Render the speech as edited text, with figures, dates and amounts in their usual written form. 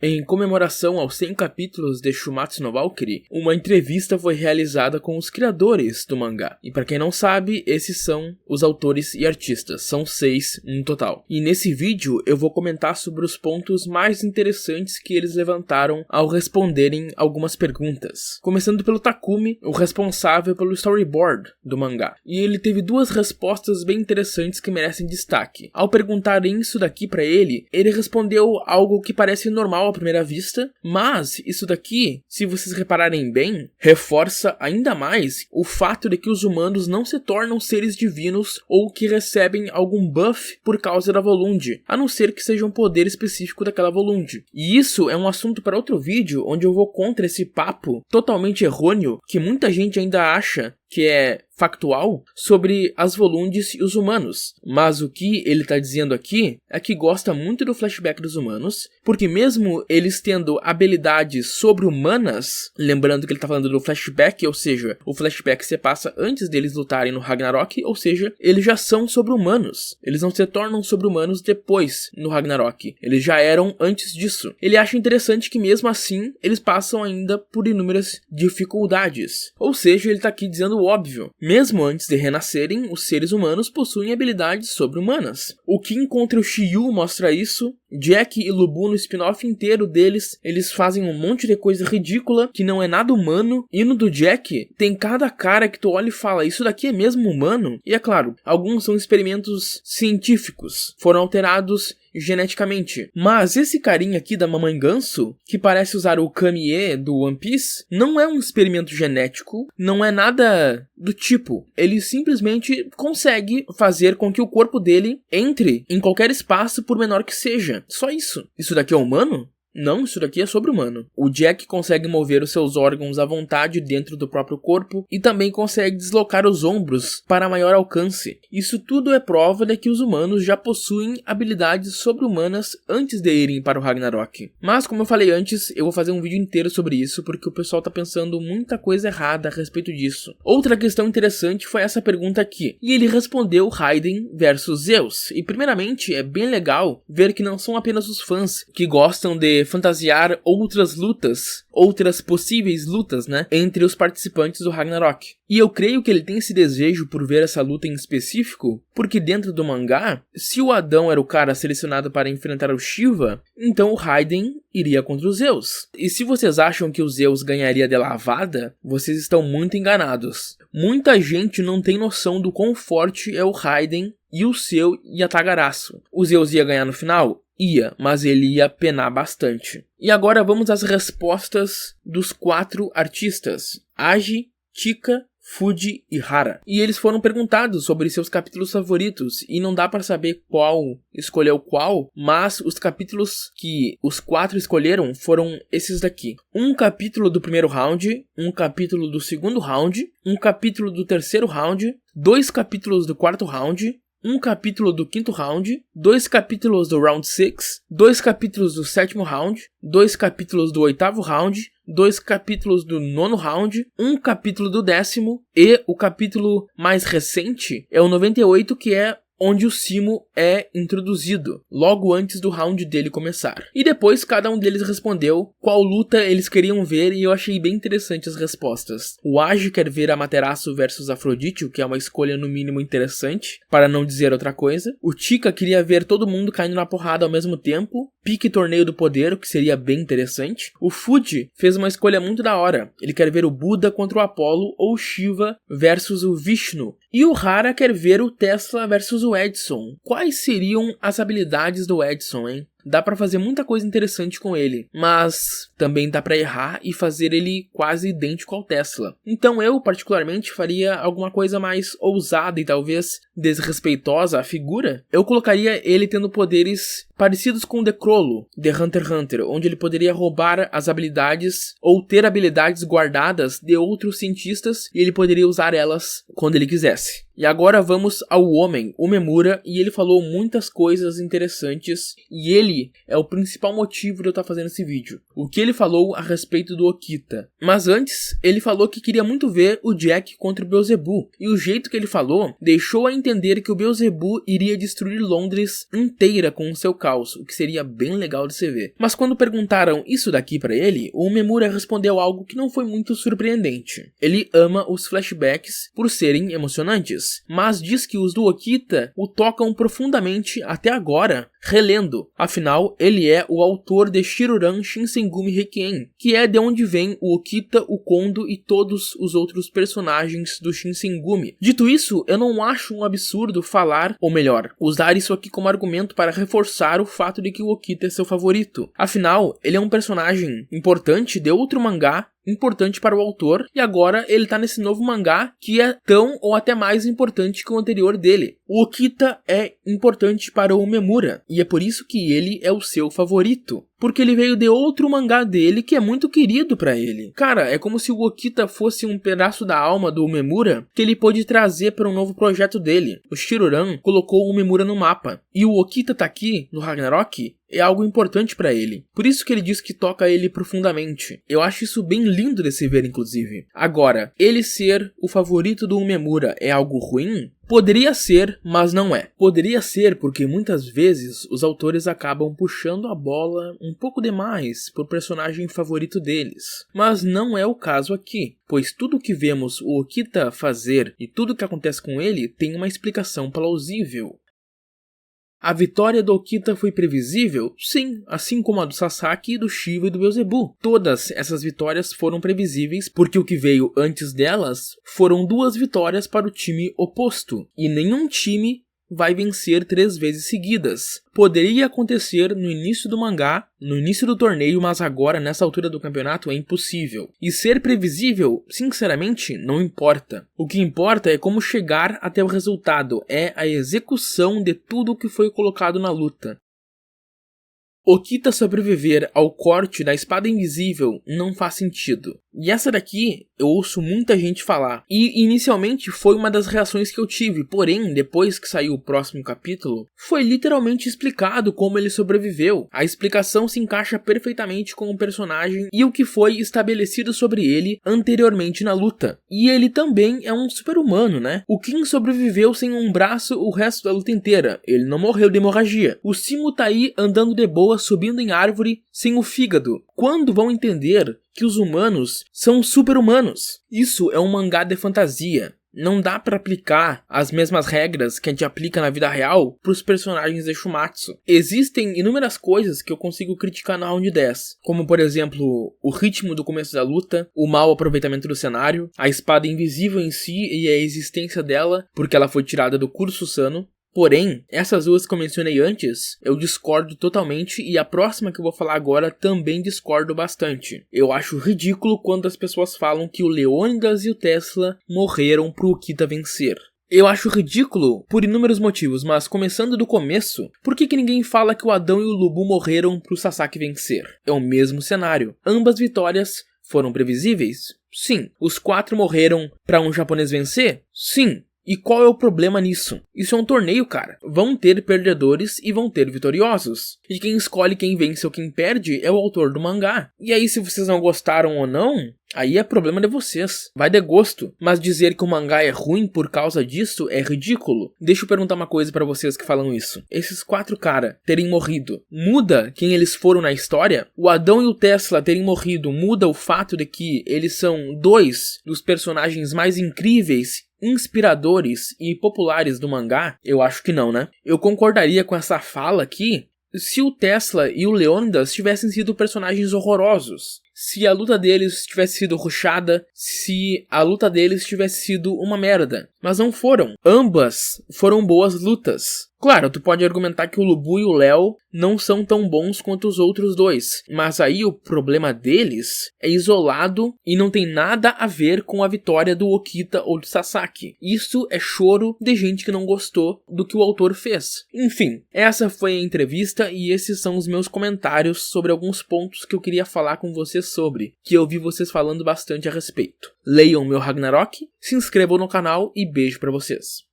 Em comemoração aos 100 capítulos de Shumatsu no Valkyrie, uma entrevista foi realizada com os criadores do mangá. E para quem não sabe, esses são os autores e artistas, são 6 no total. E nesse vídeo eu vou comentar sobre os pontos mais interessantes que eles levantaram ao responderem algumas perguntas. Começando pelo Takumi, o responsável pelo storyboard do mangá. E ele teve 2 respostas bem interessantes que merecem destaque. Ao perguntarem isso daqui para ele respondeu algo que parece normal à primeira vista, mas isso daqui, se vocês repararem bem, reforça ainda mais o fato de que os humanos não se tornam seres divinos ou que recebem algum buff por causa da Volund, a não ser que seja um poder específico daquela Volund. E isso é um assunto para outro vídeo, onde eu vou contra esse papo totalmente errôneo que muita gente ainda acha que é factual sobre as Volundes e os humanos. Mas o que ele está dizendo aqui é que gosta muito do flashback dos humanos, porque mesmo eles tendo habilidades sobre-humanas, lembrando que ele está falando do flashback, ou seja, o flashback se passa antes deles lutarem no Ragnarok, ou seja, eles já são sobre-humanos. Eles não se tornam sobre-humanos depois no Ragnarok. Eles já eram antes disso. Ele acha interessante que mesmo assim, eles passam ainda por inúmeras dificuldades. Ou seja, ele está aqui dizendo o óbvio. Mesmo antes de renascerem, os seres humanos possuem habilidades sobre-humanas. O Kin contra o Shiryu mostra isso. Jack e Lubu no spin-off inteiro deles, eles fazem um monte de coisa ridícula que não é nada humano. E no do Jack, tem cada cara que tu olha e fala, isso daqui é mesmo humano? E é claro, alguns são experimentos científicos, foram alterados geneticamente. Mas esse carinha aqui da Mamãe Ganso, que parece usar o Kami-e do One Piece, não é um experimento genético, não é nada do tipo. Ele simplesmente consegue fazer com que o corpo dele entre em qualquer espaço, por menor que seja. Só isso. Isso daqui é humano? Não, isso daqui é sobre-humano. O Jack consegue mover os seus órgãos à vontade dentro do próprio corpo e também consegue deslocar os ombros para maior alcance. Isso tudo é prova de que os humanos já possuem habilidades sobre-humanas antes de irem para o Ragnarok. Mas, como eu falei antes, eu vou fazer um vídeo inteiro sobre isso porque o pessoal tá pensando muita coisa errada a respeito disso. Outra questão interessante foi essa pergunta aqui. E ele respondeu Raiden versus Zeus. E primeiramente, é bem legal ver que não são apenas os fãs que gostam de fantasiar outras lutas, outras possíveis lutas, né, entre os participantes do Ragnarok. E eu creio que ele tem esse desejo por ver essa luta em específico, porque dentro do mangá, se o Adão era o cara selecionado para enfrentar o Shiva, então o Raiden iria contra os Zeus. E se vocês acham que o Zeus ganharia de lavada, vocês estão muito enganados. Muita gente não tem noção do quão forte é o Raiden e o seu Yatagarasu. O Zeus ia ganhar no final? Ia, mas ele ia penar bastante. E agora vamos às respostas dos 4 artistas: Agi, Chika, Fuji e Hara. E eles foram perguntados sobre seus capítulos favoritos, e não dá pra saber qual escolheu qual, mas os capítulos que os 4 escolheram foram esses daqui. Um capítulo do primeiro round, um capítulo do segundo round, um capítulo do terceiro round, 2 capítulos do quarto round, um capítulo do quinto round, 2 capítulos do round 6, 2 capítulos do sétimo round, 2 capítulos do oitavo round, 2 capítulos do nono round, um capítulo do 10º e o capítulo mais recente é o 98, que é onde o Simo é introduzido, logo antes do round dele começar. E depois cada um deles respondeu qual luta eles queriam ver, e eu achei bem interessante as respostas. O Agi quer ver Amaterasu versus Afrodite, o que é uma escolha no mínimo interessante, para não dizer outra coisa. O Chika queria ver todo mundo caindo na porrada ao mesmo tempo, pique torneio do poder, o que seria bem interessante. O Fuji fez uma escolha muito da hora, ele quer ver o Buda contra o Apollo ou Shiva versus o Vishnu. E o Hara quer ver o Tesla versus o Edson. Quais seriam as habilidades do Edson, hein? Dá pra fazer muita coisa interessante com ele, mas também dá pra errar e fazer ele quase idêntico ao Tesla. Então eu, particularmente, faria alguma coisa mais ousada e talvez desrespeitosa à figura. Eu colocaria ele tendo poderes parecidos com o de Crollo, de Hunter x Hunter, onde ele poderia roubar as habilidades ou ter habilidades guardadas de outros cientistas e ele poderia usar elas quando ele quisesse. E agora vamos ao homem, o Memura, e ele falou muitas coisas interessantes, e ele é o principal motivo de eu estar fazendo esse vídeo. O que ele falou a respeito do Okita. Mas antes, ele falou que queria muito ver o Jack contra o Beelzebub, e o jeito que ele falou deixou a entender que o Beelzebub iria destruir Londres inteira com o seu carro. caos, o que seria bem legal de se ver. Mas quando perguntaram isso daqui pra ele, o Umemura respondeu algo que não foi muito surpreendente. Ele ama os flashbacks por serem emocionantes, mas diz que os do Okita o tocam profundamente até agora, relendo. Afinal, ele é o autor de Shiruran Shinsengumi Requiem, que é de onde vem o Okita, o Kondo e todos os outros personagens do Shinsengumi. Dito isso, eu não acho um absurdo falar, ou melhor, usar isso aqui como argumento para reforçar o fato de que o Okita é seu favorito. Afinal, ele é um personagem importante de outro mangá, importante para o autor, e agora ele tá nesse novo mangá que é tão ou até mais importante que o anterior dele. O Okita é importante para o Umemura, e é por isso que ele é o seu favorito. Porque ele veio de outro mangá dele que é muito querido pra ele. Cara, é como se o Okita fosse um pedaço da alma do Umemura que ele pôde trazer para um novo projeto dele. O Shiruran colocou o Umemura no mapa. E o Okita tá aqui, no Ragnarok, é algo importante pra ele. Por isso que ele diz que toca ele profundamente. Eu acho isso bem lindo de se ver, inclusive. Agora, ele ser o favorito do Umemura é algo ruim? Poderia ser, mas não é. Poderia ser porque muitas vezes os autores acabam puxando a bola um pouco demais pro personagem favorito deles. Mas não é o caso aqui, pois tudo que vemos o Okita fazer e tudo que acontece com ele tem uma explicação plausível. A vitória do Okita foi previsível? Sim, assim como a do Sasaki, do Shiva e do Beelzebub. Todas essas vitórias foram previsíveis porque o que veio antes delas foram 2 vitórias para o time oposto. E nenhum time vai vencer 3 vezes seguidas. Poderia acontecer no início do mangá, no início do torneio, mas agora, nessa altura do campeonato, é impossível. E ser previsível, sinceramente, não importa. O que importa é como chegar até o resultado, é a execução de tudo o que foi colocado na luta. Okita sobreviver ao corte da espada invisível não faz sentido. E essa daqui eu ouço muita gente falar. E inicialmente foi uma das reações que eu tive, porém, depois que saiu o próximo capítulo, foi literalmente explicado como ele sobreviveu. A explicação se encaixa perfeitamente com o personagem e o que foi estabelecido sobre ele anteriormente na luta. E ele também é um super-humano, né? O Kin sobreviveu sem um braço o resto da luta inteira. Ele não morreu de hemorragia. O Simo tá aí andando de boa, subindo em árvore, sem o fígado. Quando vão entender que os humanos são super-humanos? Isso é um mangá de fantasia. Não dá pra aplicar as mesmas regras que a gente aplica na vida real pros personagens de Shumatsu. Existem inúmeras coisas que eu consigo criticar na round 10, como por exemplo, o ritmo do começo da luta, o mau aproveitamento do cenário, a espada invisível em si e a existência dela, porque ela foi tirada do curso Sano. Porém, essas 2 que eu mencionei antes, eu discordo totalmente e a próxima que eu vou falar agora também discordo bastante. Eu acho ridículo quando as pessoas falam que o Leônidas e o Tesla morreram pro Okita vencer. Eu acho ridículo por inúmeros motivos, mas começando do começo, por que ninguém fala que o Adão e o Lubu morreram pro Sasaki vencer? É o mesmo cenário. Ambas vitórias foram previsíveis? Sim. Os 4 morreram pra um japonês vencer? Sim. E qual é o problema nisso? Isso é um torneio, cara. Vão ter perdedores e vão ter vitoriosos. E quem escolhe quem vence ou quem perde é o autor do mangá. E aí, se vocês não gostaram ou não, aí é problema de vocês. Vai de gosto. Mas dizer que o mangá é ruim por causa disso é ridículo. Deixa eu perguntar uma coisa pra vocês que falam isso. Esses 4 caras terem morrido, muda quem eles foram na história? O Adão e o Tesla terem morrido, muda o fato de que eles são 2 dos personagens mais incríveis, inspiradores e populares do mangá? Eu acho que não, né? Eu concordaria com essa fala aqui se o Tesla e o Leônidas tivessem sido personagens horrorosos. Se a luta deles tivesse sido rushada, se a luta deles tivesse sido uma merda. Mas não foram. Ambas foram boas lutas. Claro, tu pode argumentar que o Lubu e o Léo não são tão bons quanto os outros 2, mas aí o problema deles é isolado e não tem nada a ver com a vitória do Okita ou do Sasaki. Isso é choro de gente que não gostou do que o autor fez. Enfim, essa foi a entrevista e esses são os meus comentários sobre alguns pontos que eu queria falar com vocês sobre, que eu vi vocês falando bastante a respeito. Leiam meu Ragnarok, se inscrevam no canal e beijo pra vocês.